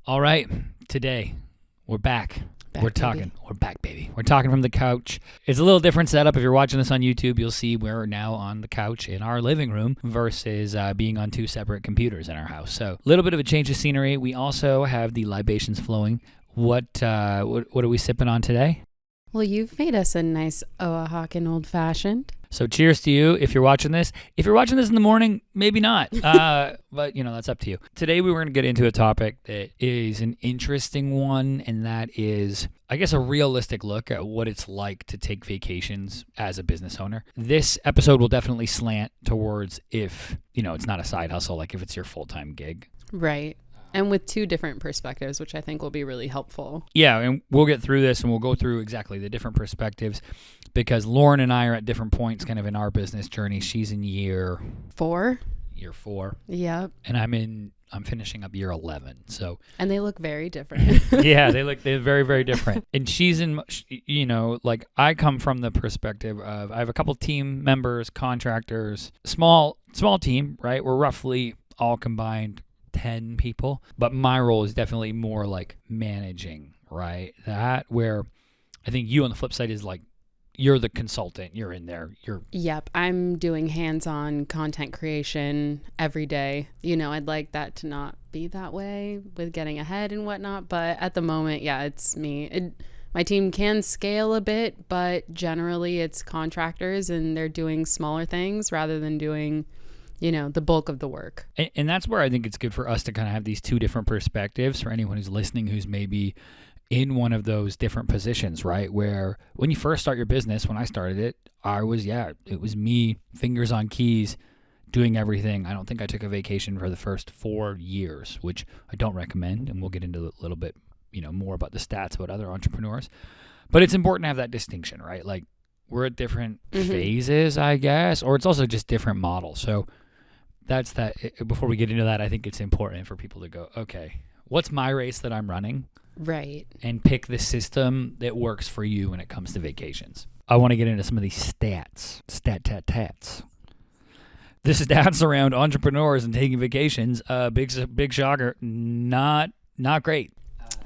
All right, today we're back. Back, We're baby. talking. We're back, baby. We're talking from the couch. It's a little different setup. If you're watching this on YouTube, you'll see we're now on the couch in our living room versus being on two separate computers in our house. So a little bit of a change of scenery. We also have the libations flowing. What are we sipping on today? Well, you've made us a nice Oaxacan old fashioned. So cheers to you if you're watching this. If you're watching this in the morning, maybe not. But, that's up to you. Today we were going to get into a topic that is an interesting one, and that is, I guess, a realistic look at what it's like to take vacations as a business owner. This episode will definitely slant towards if, it's not a side hustle, like if it's your full-time gig. Right. And with two different perspectives, which I think will be really helpful. Yeah, and we'll get through this and we'll go through exactly the different perspectives because Lauren and I are at different points kind of in our business journey. She's in year 4. 4. Yep. And I'm finishing up year 11. So And they look very different. yeah, they're very, very different. And she's in, like I come from the perspective of I have a couple team members, contractors, small team, right? We're roughly all combined 10 people, but my role is definitely more like managing, right? That where I think you on the flip side is like you're the consultant, you're in there, Yep. I'm doing hands-on content creation every day. I'd like that to not be that way with getting ahead and whatnot, but at the moment, yeah, it's me. My team can scale a bit, but generally it's contractors and they're doing smaller things rather than doing the bulk of the work. And that's where I think it's good for us to kind of have these two different perspectives for anyone who's listening who's maybe in one of those different positions, right? Where when you first start your business, when I started it, it was me, fingers on keys, doing everything. I don't think I took a vacation for the first 4 years, which I don't recommend. And we'll get into a little bit, more about the stats about other entrepreneurs. But it's important to have that distinction, right? Like we're at different phases, I guess, or it's also just different models. So that's that. Before we get into that, I think it's important for people to go, okay, what's my race that I'm running? Right. And pick the system that works for you when it comes to vacations. I want to get into some of these stats. Tats. The stats around entrepreneurs and taking vacations, big shocker, not great.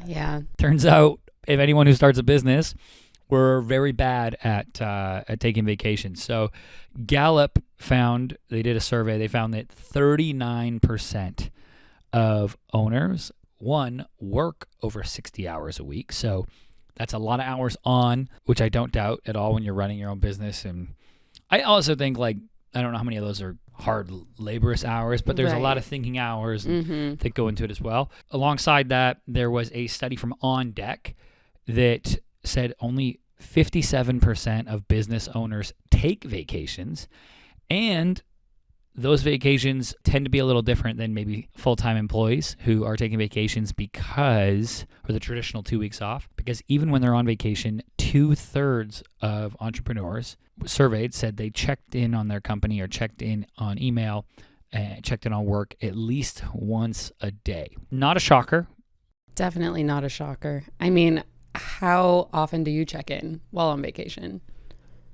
Yeah. Turns out, if anyone who starts a business, we're very bad at taking vacations. So Gallup they did a survey, they found that 39% of owners, work over 60 hours a week. So that's a lot of hours on, which I don't doubt at all when you're running your own business. And I also think I don't know how many of those are hard laborious hours, but there's a lot of thinking hours that go into it as well. Alongside that, there was a study from On Deck that said only 57% of business owners take vacations, and those vacations tend to be a little different than maybe full-time employees who are taking vacations or the traditional 2 weeks off, because even when they're on vacation, 2/3 of entrepreneurs surveyed said they checked in on their company or checked in on email, checked in on work at least once a day. Not a shocker. Definitely not a shocker. I mean, how often do you check in while on vacation?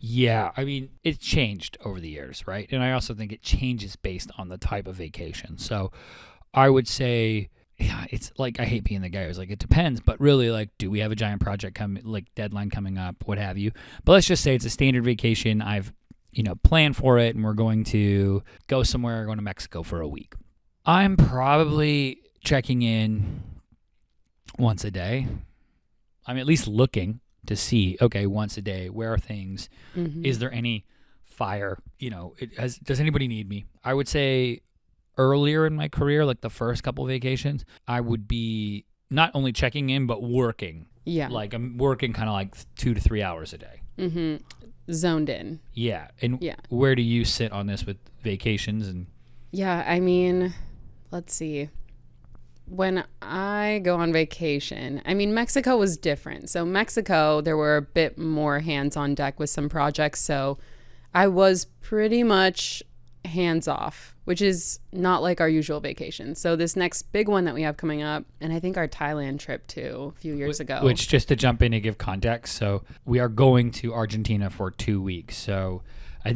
Yeah, I mean, it's changed over the years, right? And I also think it changes based on the type of vacation. So I would say, yeah, it's like, I hate being the guy who's like, it depends, but really, like, do we have a giant project deadline coming up, what have you? But let's just say it's a standard vacation. I've, planned for it, and we're going to go somewhere, going to Mexico for a week. I'm probably checking in once a day. I'm at least looking to see, okay, once a day, where are things? Is there any fire? Does anybody need me? I would say earlier in my career, like the first couple vacations, I would be not only checking in, but working. Yeah. Like I'm working kind of like 2 to 3 hours a day. Zoned in. Yeah. And where do you sit on this with vacations? And yeah, I mean, let's see. When I go on vacation, Mexico was different. So Mexico, there were a bit more hands on deck with some projects. So I was pretty much hands off, which is not like our usual vacation. So this next big one that we have coming up, and I think our Thailand trip too, a few years ago. Which, just to jump in and give context, so we are going to Argentina for 2 weeks. So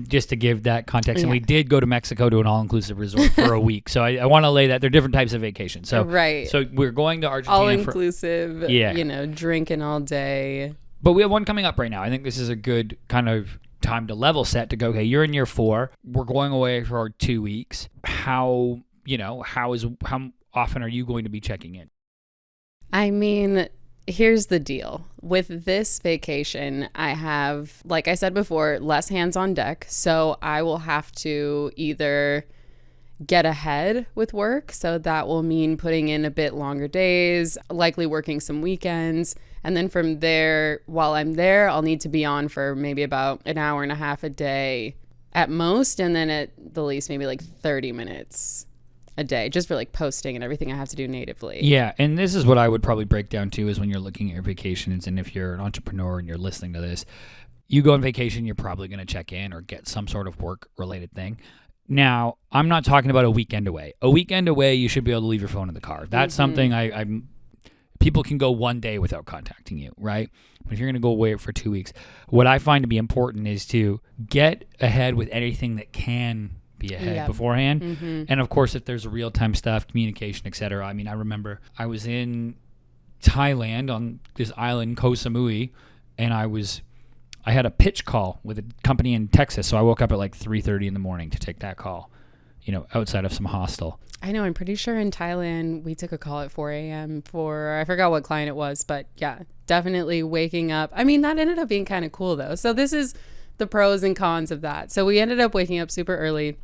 Just to give that context, and Yeah. we did go to Mexico to an all-inclusive resort for a week. So I want to lay that. They're different types of vacations. So Right. So we're going to Argentina All for, inclusive, Yeah. drinking all day. but we have one coming up right now. I think this is a good kind of time to level set to go, okay, you're in year 4. We're going away for 2 weeks. How often are you going to be checking in? I mean, here's the deal. With this vacation, I have, like I said before, less hands on deck. So I will have to either get ahead with work. So that will mean putting in a bit longer days, likely working some weekends. And then from there, while I'm there, I'll need to be on for maybe about an hour and a half a day at most. And then at the least, maybe like 30 minutes a day, just for like posting and everything I have to do natively. Yeah, and this is what I would probably break down to is when you're looking at your vacations, and if you're an entrepreneur and you're listening to this, you go on vacation, you're probably going to check in or get some sort of work-related thing. Now, I'm not talking about a weekend away. A weekend away, you should be able to leave your phone in the car. That's something I'm people can go one day without contacting you, right? But if you're going to go away for 2 weeks, what I find to be important is to get ahead with anything that can be ahead beforehand. And of course, if there's real-time stuff, communication, etc. I mean, I remember I was in Thailand on this island, Koh Samui, and I had a pitch call with a company in Texas. So I woke up at like 3:30 in the morning to take that call, outside of some hostel. I know. I'm pretty sure in Thailand, we took a call at 4 a.m. I forgot what client it was, but yeah, definitely waking up. I mean, that ended up being kind of cool though. So this is the pros and cons of that. So we ended up waking up super early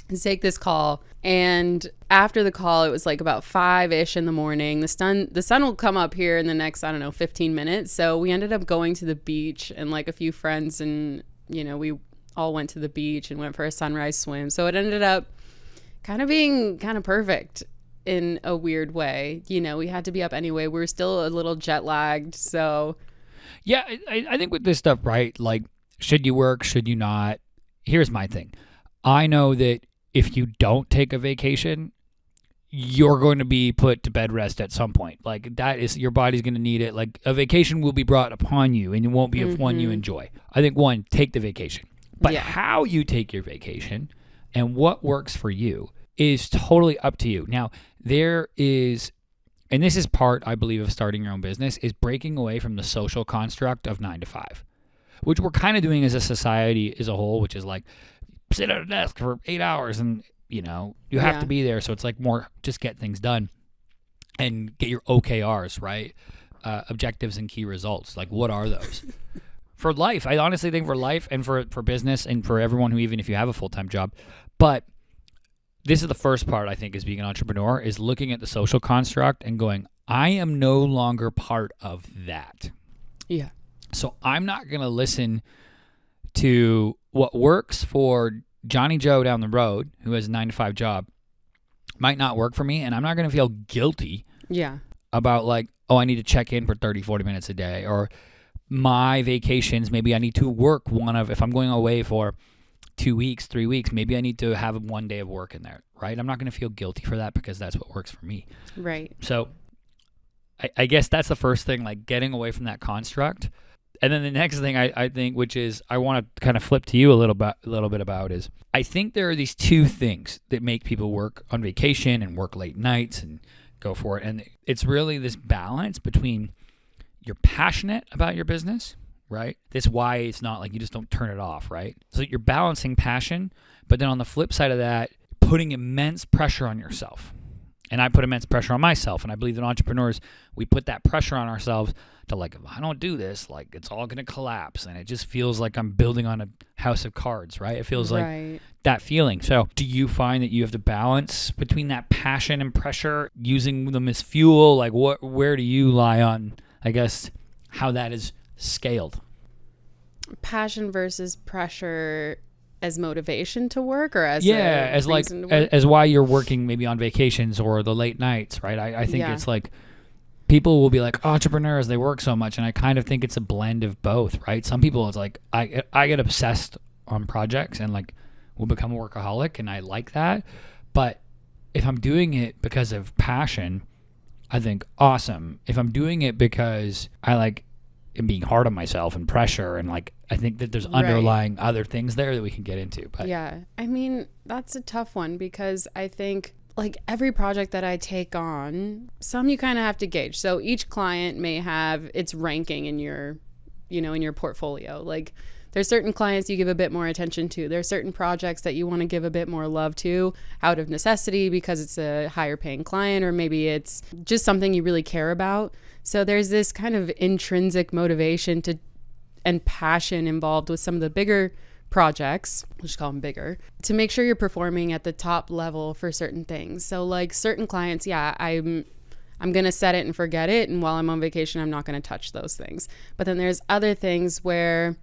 to take this call. And after the call, it was like about 5-ish in the morning. The sun will come up here in the next, 15 minutes. So we ended up going to the beach, and like a few friends, and we all went to the beach and went for a sunrise swim. So it ended up kind of being kind of perfect in a weird way. We had to be up anyway. We were still a little jet lagged. So Yeah, I think with this stuff, right, like, should you work, should you not? Here's my thing. I know that if you don't take a vacation, you're going to be put to bed rest at some point. Like, that is, your body's going to need it. Like, a vacation will be brought upon you, and it won't be one you enjoy. I think, one, take the vacation. But how you take your vacation and what works for you is totally up to you. Now, there is, and this is part, I believe, of starting your own business, is breaking away from the social construct of 9 to 5, which we're kind of doing as a society as a whole, which is like, sit at a desk for 8 hours and, you have to be there. So it's like more just get things done and get your OKRs, right? Objectives and key results. Like, what are those? For life, I honestly think for life and for business and for everyone who, even if you have a full-time job. But this is the first part, I think, is being an entrepreneur, is looking at the social construct and going, I am no longer part of that. Yeah. So I'm not going to listen to what works for Johnny Joe down the road, who has a 9 to 5 job, might not work for me. And I'm not going to feel guilty about like, oh, I need to check in for 30, 40 minutes a day. Or my vacations, maybe I need to work if I'm going away for 2 weeks, 3 weeks, maybe I need to have 1 day of work in there, right? I'm not going to feel guilty for that because that's what works for me. Right. So I guess that's the first thing, like getting away from that construct. And then the next thing I think, which is I want to kind of flip to you a little bit about, is I think there are these two things that make people work on vacation and work late nights and go for it. And it's really this balance between you're passionate about your business, right? That's why it's not like you just don't turn it off, right? So you're balancing passion, but then on the flip side of that, putting immense pressure on yourself. And I put immense pressure on myself. And I believe that entrepreneurs, we put that pressure on ourselves to like, if I don't do this, like it's all going to collapse. And it just feels like I'm building on a house of cards, right? It feels like that feeling. So do you find that you have to balance between that passion and pressure, using them as fuel? Like where do you lie on, I guess, how that is scaled? Passion versus pressure as motivation to work, or as as like as why you're working maybe on vacations or the late nights, right? I think it's like people will be like, entrepreneurs, they work so much, and I kind of think it's a blend of both, right? Some people, it's like I get obsessed on projects and like will become a workaholic, and I like that. But if I'm doing it because of passion, I think awesome. If I'm doing it because I like and being hard on myself and pressure. And like, I think that there's underlying other things there that we can get into. But yeah, I mean, that's a tough one because I think like every project that I take on, some you kind of have to gauge. So each client may have its ranking in your, in your portfolio. Like there's certain clients you give a bit more attention to. There's certain projects that you want to give a bit more love to out of necessity because it's a higher paying client, or maybe it's just something you really care about. So there's this kind of intrinsic motivation and passion involved with some of the bigger projects, we'll just call them bigger, to make sure you're performing at the top level for certain things. So like certain clients, I'm going to set it and forget it. And while I'm on vacation, I'm not going to touch those things. But then there's other things where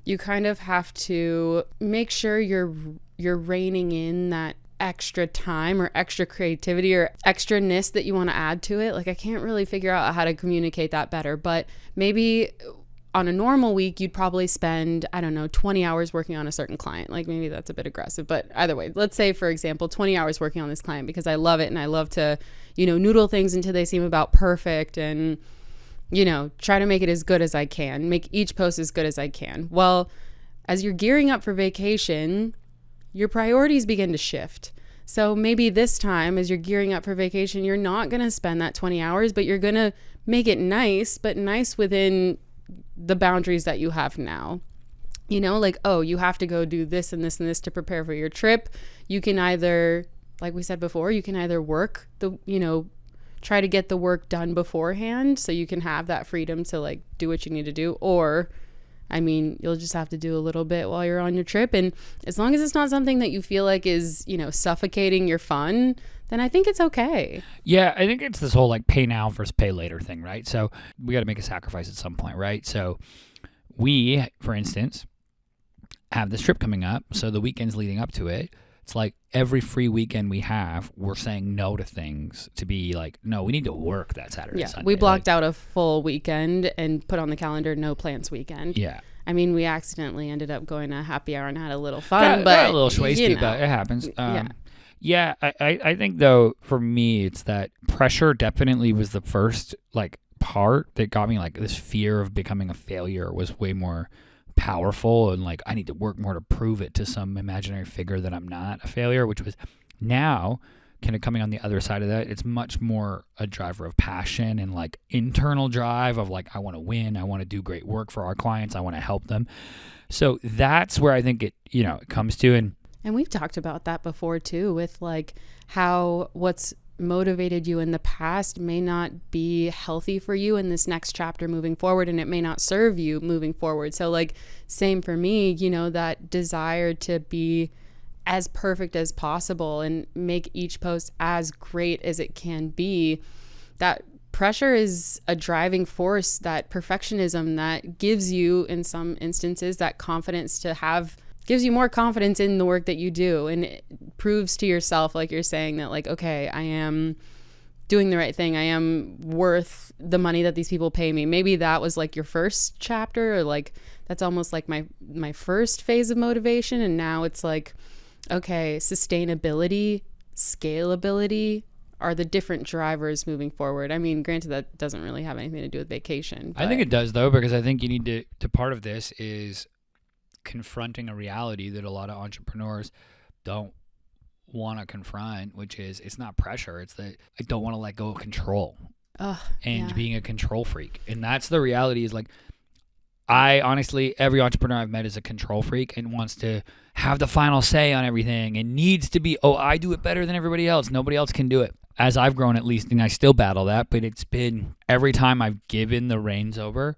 you kind of have to make sure you're reining in that extra time or extra creativity or extraness that you want to add to it. Like I can't really figure out how to communicate that better, but maybe on a normal week, you'd probably spend, 20 hours working on a certain client. Like maybe that's a bit aggressive, but either way, let's say for example, 20 hours working on this client because I love it and I love to, noodle things until they seem about perfect and, try to make it as good as I can, make each post as good as I can. Well, as you're gearing up for vacation, your priorities begin to shift. So maybe this time as you're gearing up for vacation, you're not going to spend that 20 hours, but you're going to make it nice, but nice within the boundaries that you have now. Like, oh, you have to go do this and this and this to prepare for your trip. You can either, like we said before, you can either work try to get the work done beforehand so you can have that freedom to like do what you need to do, or you'll just have to do a little bit while you're on your trip. And as long as it's not something that you feel like is, suffocating your fun, then I think it's okay. Yeah, I think it's this whole like pay now versus pay later thing, right? So we got to make a sacrifice at some point, right? So we, for instance, have this trip coming up. So the weekends leading up to it, it's like every free weekend we have, we're saying no to things to be like, no, we need to work that Saturday, Sunday. We blocked out a full weekend and put on the calendar no plans weekend. Yeah. We accidentally ended up going to happy hour and had a little fun, but a little schwasty, but it happens. I think though, for me, it's that pressure definitely was the first like part that got me like this fear of becoming a failure was way more powerful, and like I need to work more to prove it to some imaginary figure that I'm not a failure, which was now kind of coming on the other side of that. It's much more a driver of passion and like internal drive of like, I want to win. I want to do great work for our clients. I want to help them. So that's where I think it comes to. And we've talked about that before too, with like how what's motivated you in the past may not be healthy for you in this next chapter moving forward, and it may not serve you moving forward. So like same for me, that desire to be as perfect as possible and make each post as great as it can be, that pressure is a driving force, that perfectionism that gives you in some instances that confidence to have, gives you more confidence in the work that you do, and it proves to yourself, like you're saying, that like, okay, I am doing the right thing. I am worth the money that these people pay me. Maybe that was like your first chapter, or like that's almost like my first phase of motivation. And now it's like, okay, sustainability, scalability are the different drivers moving forward. Granted, that doesn't really have anything to do with vacation. I think it does though, because I think you need to part of this is confronting a reality that a lot of entrepreneurs don't want to confront, which is it's not pressure, it's that I don't want to let go of control being a control freak. And that's the reality, is like, I honestly, every entrepreneur I've met is a control freak and wants to have the final say on everything and needs to be, I do it better than everybody else, nobody else can do it. As I've grown, at least, and I still battle that, but it's been every time I've given the reins over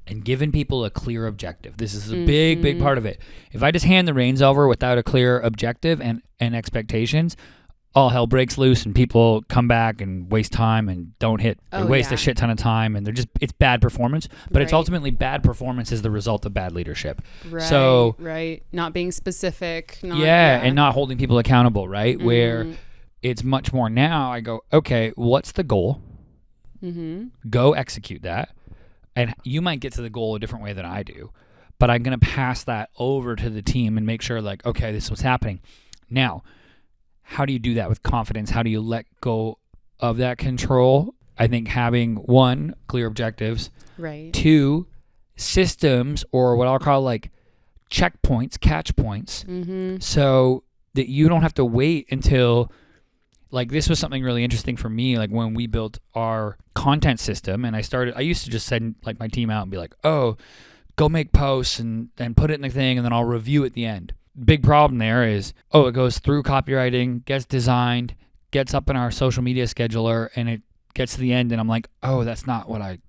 and given people a clear objective. This is a big part of it. If I just hand the reins over without a clear objective and expectations, all hell breaks loose and people come back and waste time and don't hit. They waste a shit ton of time, and it's bad performance. But it's ultimately bad performance is the result of bad leadership. Right. So not being specific. And not holding people accountable. Right. Where it's much more now. I go, okay, what's the goal? Go execute that. And you might get to the goal a different way than I do, but I'm going to pass that over to the team and make sure, like, okay, this is what's happening. Now, how do you do that with confidence? How do you let go of that control I think having one, clear objectives, Right. two, systems, or what I'll call like checkpoints, catch points, Mm-hmm. so that you don't have to wait until, like, this was something really interesting for me, like when we built our content system, and I used to just send like my team out and be like, oh, go make posts and put it in the thing, and then I'll review at the end. Big problem there is, it goes through copywriting, gets designed, gets up in our social media scheduler, and it gets to the end, and I'm like, oh, that's not what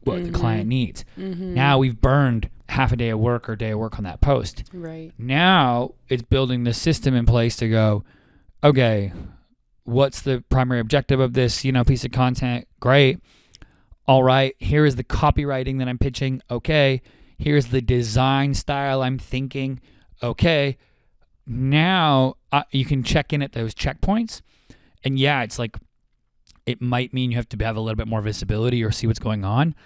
the client needs. Mm-hmm. Now we've burned half a day of work or day of work on that post. Right. Now it's building the system in place to go, okay, what's the primary objective of this, piece of content? Great. All right, here is the copywriting that I'm pitching. Okay. Here's the design style I'm thinking. Okay. Now you can check in at those checkpoints. And yeah, it's like, it might mean you have to have a little bit more visibility or see what's going on,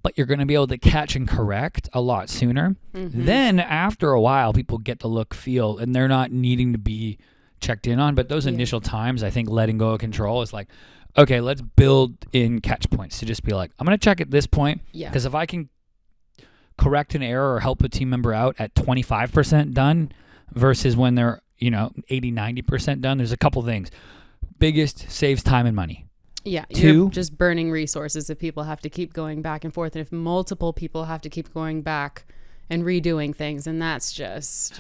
but you're going to be able to catch and correct a lot sooner. Mm-hmm. Then after a while, people get the look, feel, and they're not needing to be checked in on. But those initial times, I think letting go of control is like, okay, let's build in catch points to just be like, I'm going to check at this point. Yeah. Because if I can correct an error or help a team member out at 25% done versus when they're, 80, 90% done, there's a couple things. Biggest, saves time and money. Yeah, Two, you're just burning resources if people have to keep going back and forth, and if multiple people have to keep going back and redoing things, and that's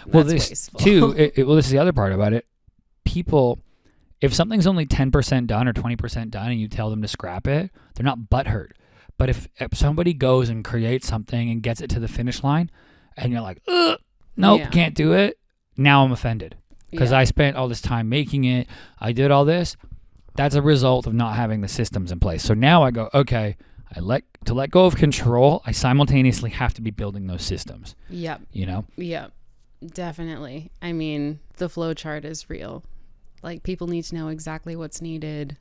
wasteful. Two, this is the other part about it. People, if something's only 10% done or 20% done and you tell them to scrap it, they're not butthurt. But if somebody goes and creates something and gets it to the finish line and you're like, nope, can't do it, now I'm offended because I spent all this time making it. I did all this. That's a result of not having the systems in place. So now I go, okay, to let go of control, I simultaneously have to be building those systems. Yep. Yep. Definitely. I mean, the flow chart is real. Like, people need to know exactly what's needed,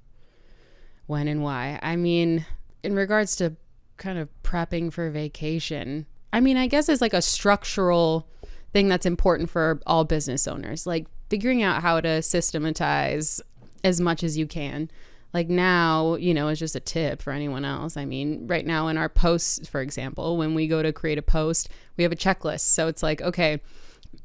when and why. I mean, in regards to kind of prepping for vacation, I mean, I guess it's like a structural thing that's important for all business owners, like figuring out how to systematize as much as you can. Like now, it's just a tip for anyone else. I mean, right now in our posts, for example, when we go to create a post, we have a checklist. So it's like, okay,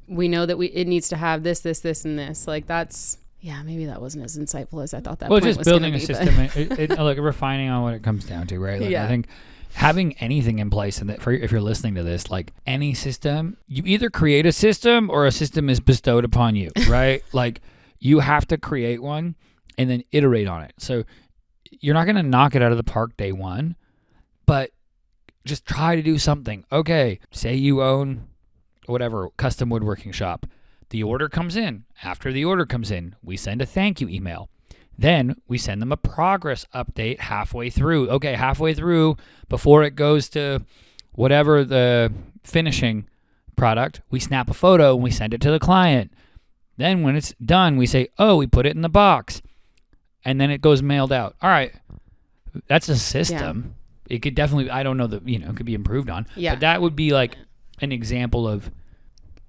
we know that it needs to have this, this, this, and this. Like that's, maybe that wasn't as insightful as I thought that point was going to be. Well, just building a system, like refining on what it comes down to, right? Like, I think having anything in place, and if you're listening to this, like any system, you either create a system or a system is bestowed upon you, right? Like you have to create one and then iterate on it. So you're not going to knock it out of the park day one, but just try to do something. Okay, say you own whatever, custom woodworking shop. The order comes in. After the order comes in, we send a thank you email. Then we send them a progress update halfway through. Okay, halfway through, before it goes to whatever the finishing product, we snap a photo and we send it to the client. Then when it's done, we say, we put it in the box. And then it goes mailed out. All right, that's a system. Yeah. It could definitely, I don't know that, it could be improved on. Yeah. But that would be like an example of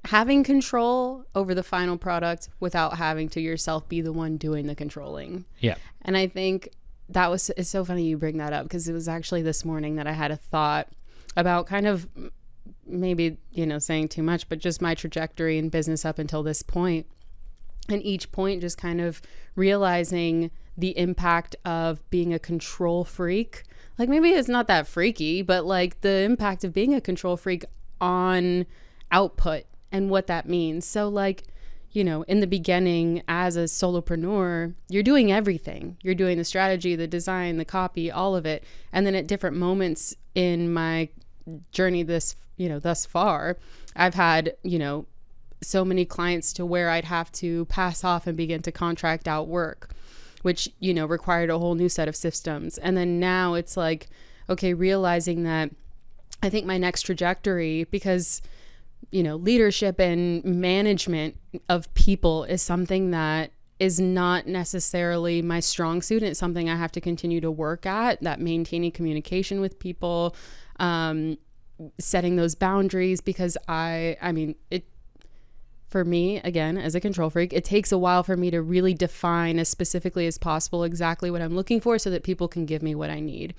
having control over the final product without having to yourself be the one doing the controlling. Yeah. And I think it's so funny you bring that up, because it was actually this morning that I had a thought about kind of maybe, saying too much, but just my trajectory in business up until this point. And each point just kind of realizing the impact of being a control freak. Like maybe it's not that freaky, but like the impact of being a control freak on output and what that means. So like, in the beginning as a solopreneur, you're doing everything. You're doing the strategy, the design, the copy, all of it. And then at different moments in my journey thus far, I've had, so many clients to where I'd have to pass off and begin to contract out work, which, required a whole new set of systems. And then now it's like, okay, realizing that I think my next trajectory, because, leadership and management of people is something that is not necessarily my strong suit. It's something I have to continue to work at, that maintaining communication with people, setting those boundaries, because for me, again, as a control freak, it takes a while for me to really define as specifically as possible exactly what I'm looking for so that people can give me what I need.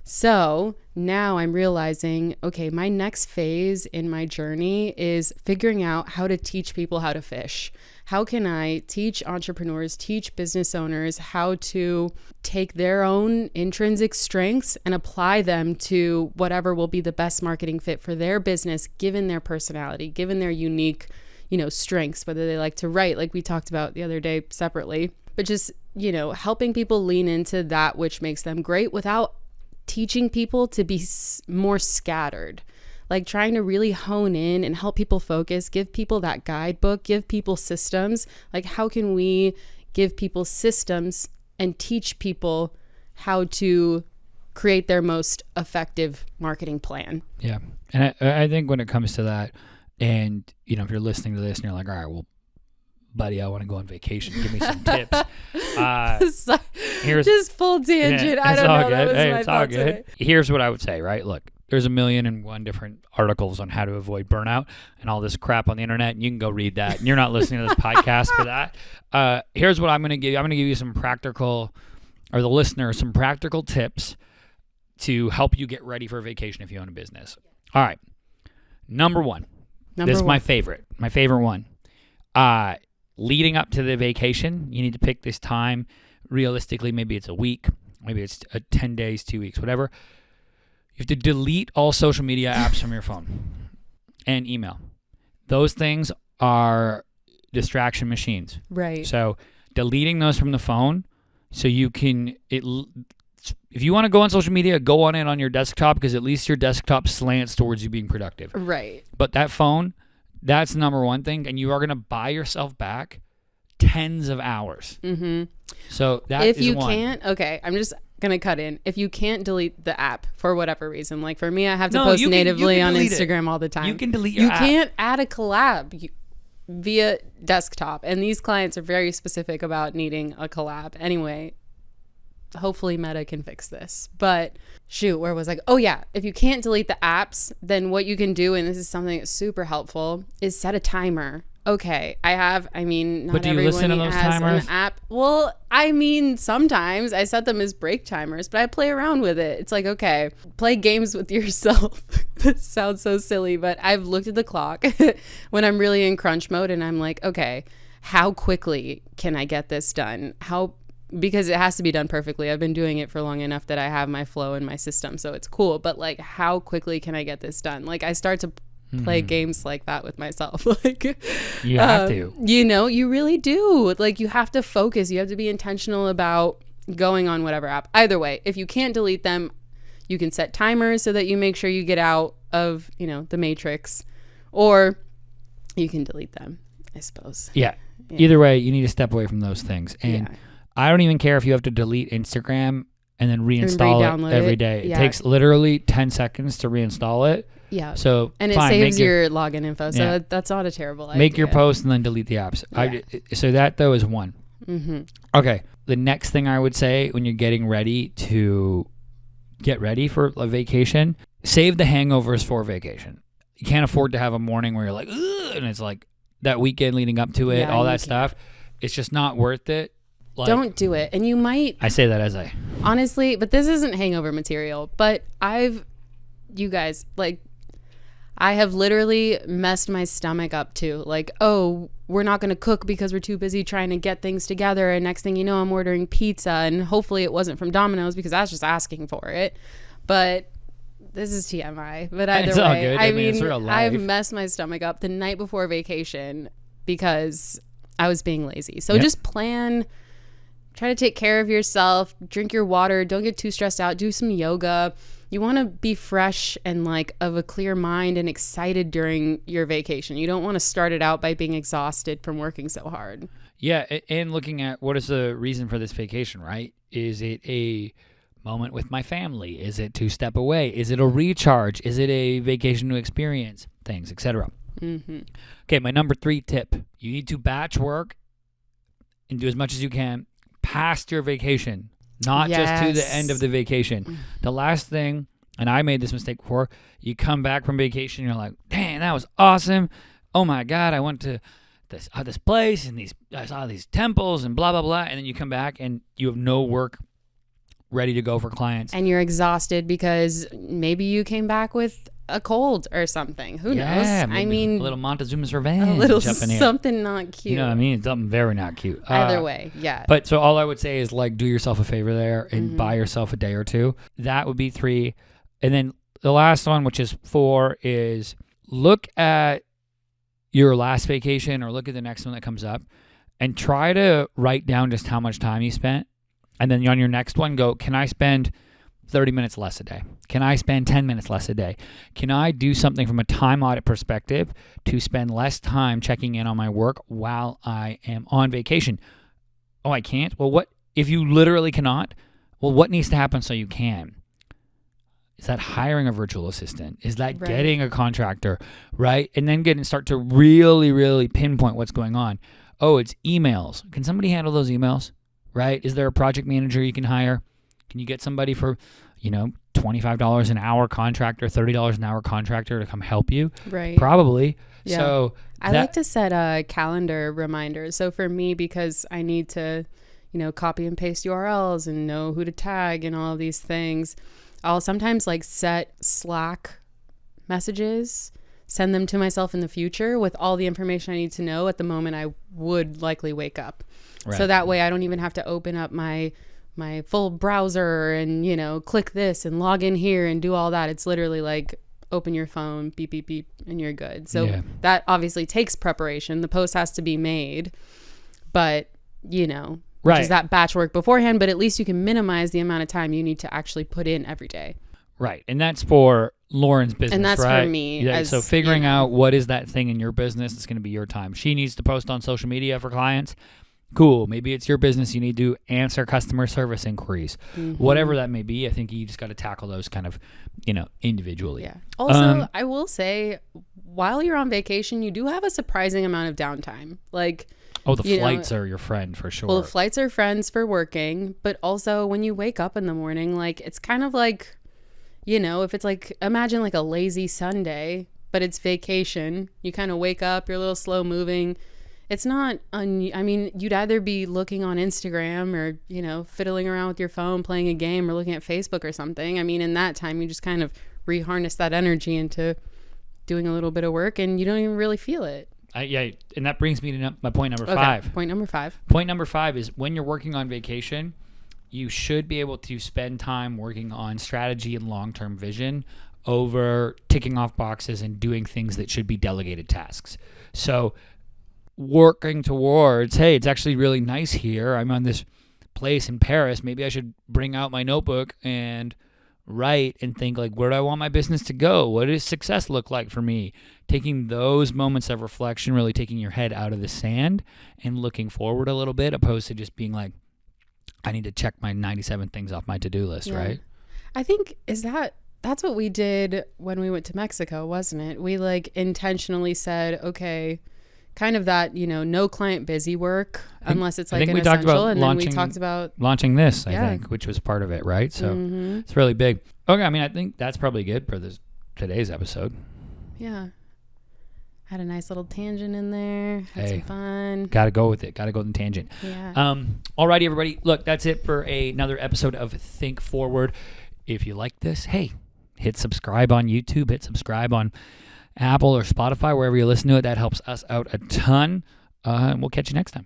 So now I'm realizing, okay, my next phase in my journey is figuring out how to teach people how to fish. How can I teach entrepreneurs, teach business owners how to take their own intrinsic strengths and apply them to whatever will be the best marketing fit for their business, given their personality, given their unique, strengths, whether they like to write, like we talked about the other day separately, but just, helping people lean into that which makes them great without teaching people to be more scattered, like trying to really hone in and help people focus, give people that guidebook, give people systems. Like, how can we give people systems and teach people how to create their most effective marketing plan? Yeah. And I think when it comes to that, and, if you're listening to this and you're like, all right, well, buddy, I want to go on vacation. Give me some tips. Here's just full tangent. I don't know. That was my thought today. Here's what I would say, right? Look, there's 1,000,001 different articles on how to avoid burnout and all this crap on the internet, and you can go read that. And you're not listening to this podcast for that. Here's what I'm going to give you. I'm going to give you some practical, or the listener, some practical tips to help you get ready for a vacation if you own a business. All right. Number one. This is my favorite one. Leading up to the vacation, you need to pick this time. Realistically, maybe it's a week, maybe it's 10 days, 2 weeks, whatever. You have to delete all social media apps from your phone and email. Those things are distraction machines. Right. So deleting those from the phone so you can, if you want to go on social media, go on it on your desktop, because at least your desktop slants towards you being productive. Right. But that phone, that's number one thing, and you are going to buy yourself back tens of hours. Mm-hmm. So that if is you one. can't, okay, I'm just going to cut in. If you can't delete the app for whatever reason, like for me, I have to post natively on Instagram all the time. You can delete your app. You can't add a collab via desktop, and these clients are very specific about needing a collab. Anyway, hopefully Meta can fix this. But shoot, where was I? Oh yeah, if you can't delete the apps, then what you can do, and this is something that's super helpful, is set a timer. Okay, not but do you everyone listen to those has timers? an app. Well, sometimes I set them as break timers, but I play around with it. It's like, okay, play games with yourself. That sounds so silly, but I've looked at the clock when I'm really in crunch mode, and I'm like, okay, how quickly can I get this done? Because it has to be done perfectly. I've been doing it for long enough that I have my flow in my system, so it's cool. But like, how quickly can I get this done? Like, I start to play games like that with myself. Like, you have to. You really do. Like, you have to focus. You have to be intentional about going on whatever app. Either way, if you can't delete them, you can set timers so that you make sure you get out of, the matrix, or you can delete them, I suppose. Yeah. Either way, you need to step away from those things. And I don't even care if you have to delete Instagram and then reinstall it every day. It takes literally 10 seconds to reinstall it. Yeah. So and it saves your login info. So that's not a terrible idea. Make your post and then delete the apps. So that though is one. Mm-hmm. Okay. The next thing I would say when you're getting ready to get ready for a vacation, save the hangovers for vacation. You can't afford to have a morning where you're like, ugh, and it's like that weekend leading up to it, all that stuff. It's just not worth it. Like, don't do it. And you might. I say that as honestly, but this isn't hangover material, but I have literally messed my stomach up too. Like, oh, we're not going to cook because we're too busy trying to get things together. And next thing you know, I'm ordering pizza, and hopefully it wasn't from Domino's because I was just asking for it. But this is TMI. But either it's way, all good. I mean, it's real life. I've messed my stomach up the night before vacation because I was being lazy. So just plan. Try to take care of yourself. Drink your water. Don't get too stressed out. Do some yoga. You want to be fresh and like of a clear mind and excited during your vacation. You don't want to start it out by being exhausted from working so hard. Yeah, and looking at what is the reason for this vacation, right? Is it a moment with my family? Is it to step away? Is it a recharge? Is it a vacation to experience things, etc.? Mm-hmm. Okay, my number 3 tip. You need to batch work and do as much as you can past your vacation, not just to the end of the vacation. The last thing, and I made this mistake before, you come back from vacation, you're like, dang, that was awesome. oh my God, I went to this place and I saw these temples and blah, blah, blah. And then you come back and you have no work ready to go for clients. And you're exhausted because maybe you came back with a cold or something. Who knows? I mean, a little Montezuma's revenge. a little up in here. something not cute. You know what I mean? Something very not cute. Either way, yeah. But so all I would say is like do yourself a favor there and buy yourself a day or two. That would be 3. And then the last one, which is 4, is look at your last vacation or look at the next one that comes up and try to write down just how much time you spent. And then on your next one, go, can I spend 30 minutes less a day? Can I spend 10 minutes less a day? Can I do something from a time audit perspective to spend less time checking in on my work while I am on vacation? Oh, I can't? Well, what if you literally cannot? Well, what needs to happen so you can? Is that hiring a virtual assistant? Is that getting a contractor, right? And then start to really, really pinpoint what's going on. Oh, it's emails. Can somebody handle those emails, right? Is there a project manager you can hire? Can you get somebody for, $25 an hour contractor, $30 an hour contractor to come help you? Right. Probably. Yeah. So I like to set calendar reminders. So for me, because I need to, copy and paste URLs and know who to tag and all of these things, I'll sometimes set Slack messages, send them to myself in the future with all the information I need to know at the moment I would likely wake up. Right. So that way I don't even have to open up my full browser and, click this and log in here and do all that. It's literally open your phone, beep, beep, beep, and you're good. So that obviously takes preparation. The post has to be made, but, which is that batch work beforehand, but at least you can minimize the amount of time you need to actually put in every day. Right. And that's for Lauren's business, and that's right? for me. Yeah, so figuring out what is that thing in your business that's going to be your time. She needs to post on social media for clients. Cool. Maybe it's your business. You need to answer customer service inquiries. Whatever that may be, I think you just got to tackle those kind of, individually. Yeah. Also, I will say, while you're on vacation, you do have a surprising amount of downtime. The flights are your friend for sure. Well, the flights are friends for working, but also when you wake up in the morning, it's kind of if it's imagine a lazy Sunday, but it's vacation. You kind of wake up, you're a little slow moving. It's not, you'd either be looking on Instagram or, fiddling around with your phone, playing a game or looking at Facebook or something. In that time, you just kind of reharness that energy into doing a little bit of work and you don't even really feel it. And that brings me to my point number 5. Point number 5. Point number 5 is when you're working on vacation, you should be able to spend time working on strategy and long-term vision over ticking off boxes and doing things that should be delegated tasks. So working towards, hey, it's actually really nice here. I'm on this place in Paris. Maybe I should bring out my notebook and write and think where do I want my business to go? What does success look like for me? Taking those moments of reflection, really taking your head out of the sand and looking forward a little bit, opposed to just being I need to check my 97 things off my to-do list, right? I think that's what we did when we went to Mexico, wasn't it? We intentionally said, okay, kind of that, no client busy work unless it's an essential. And then we talked about launching this, I think, which was part of it, right? So it's really big. Okay, I think that's probably good for today's episode. Yeah. Had a nice little tangent in there. Had some fun. Got to go with it. Got to go on the tangent. Yeah. Alrighty, everybody. Look, that's it for another episode of Think Forward. If you like this, hey, hit subscribe on YouTube. Hit subscribe on Apple or Spotify, wherever you listen to it. That helps us out a ton. And we'll catch you next time.